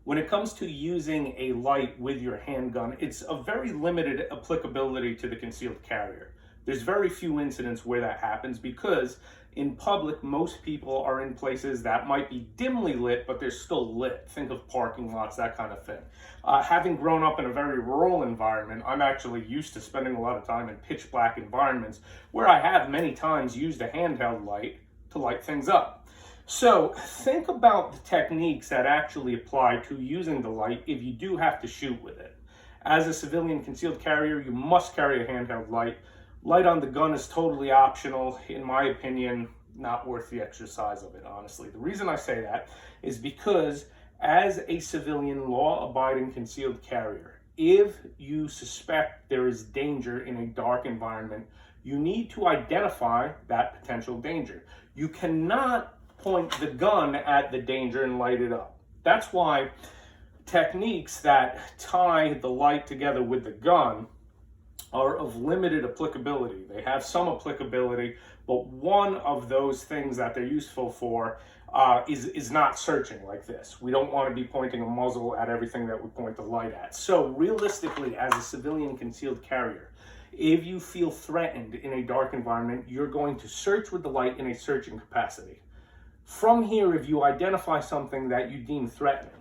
When it comes to using a light with your handgun, it's a very limited applicability to the concealed carrier. There's very few incidents where that happens because in public, most people are in places that might be dimly lit, but they're still lit. Think of parking lots, that kind of thing. Having grown up in a very rural environment, I'm actually used to spending a lot of time in pitch black environments where I have many times used a handheld light to light things up. So think about the techniques that actually apply to using the light if you do have to shoot with it. As a civilian concealed carrier, you must carry a handheld light. Light on the gun is totally optional. In my opinion, not worth the exercise of it, honestly. The reason I say that is because as a civilian law-abiding concealed carrier, if you suspect there is danger in a dark environment, you need to identify that potential danger. You cannot point the gun at the danger and light it up. That's why techniques that tie the light together with the gun are of limited applicability. They have some applicability, but one of those things that they're useful for is not searching like this. We don't want to be pointing a muzzle at everything that we point the light at. So realistically, as a civilian concealed carrier, if you feel threatened in a dark environment, you're going to search with the light in a searching capacity. From here, if you identify something that you deem threatening,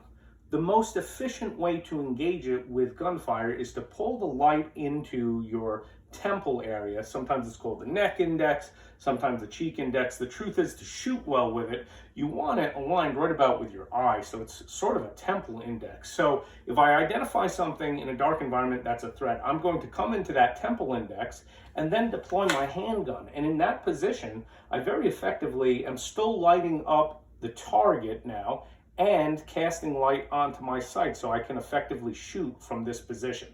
the most efficient way to engage it with gunfire is to pull the light into your temple area. Sometimes it's called the neck index, sometimes the cheek index. The truth is, to shoot well with it, you want it aligned right about with your eye, so it's sort of a temple index. So if I identify something in a dark environment that's a threat, I'm going to come into that temple index and then deploy my handgun. And in that position, I very effectively am still lighting up the target now and casting light onto my sight so I can effectively shoot from this position.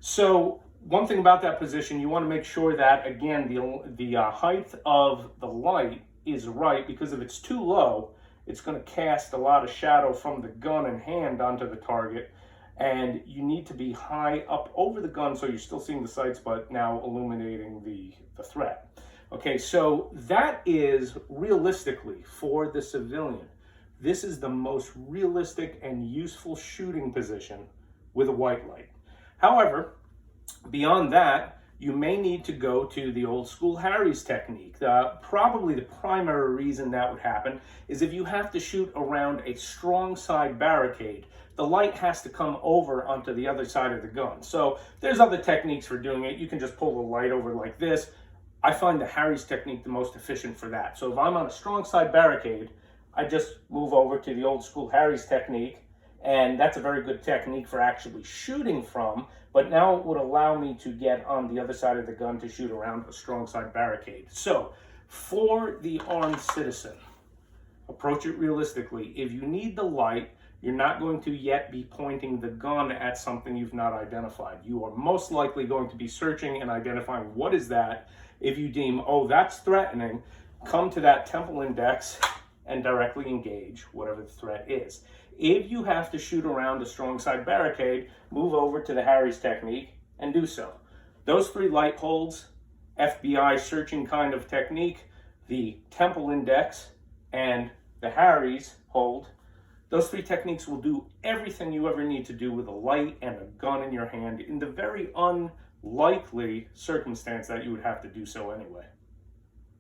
So one thing about that position, you want to make sure that, again, the height of the light is right, because if it's too low, it's going to cast a lot of shadow from the gun and hand onto the target, and you need to be high up over the gun so you're still seeing the sights but now illuminating the threat. Okay, so that is realistically for the civilian. This is the most realistic and useful shooting position with a white light. However, beyond that, you may need to go to the old school Harry's technique. Probably the primary reason that would happen is if you have to shoot around a strong side barricade, the light has to come over onto the other side of the gun. So there's other techniques for doing it. You can just pull the light over like this. I find the Harry's technique the most efficient for that. So if I'm on a strong side barricade, I just move over to the old school Harry's technique, and that's a very good technique for actually shooting from, but now it would allow me to get on the other side of the gun to shoot around a strong side barricade. So for the armed citizen, approach it realistically. If you need the light, you're not going to yet be pointing the gun at something you've not identified. You are most likely going to be searching and identifying what is that. If you deem, oh, that's threatening, come to that temple index and directly engage whatever the threat is. If you have to shoot around a strong side barricade, move over to the Harry's technique and do so. Those three light holds, FBI searching kind of technique, the temple index, and the Harry's hold, those three techniques will do everything you ever need to do with a light and a gun in your hand in the very unlikely circumstance that you would have to do so anyway.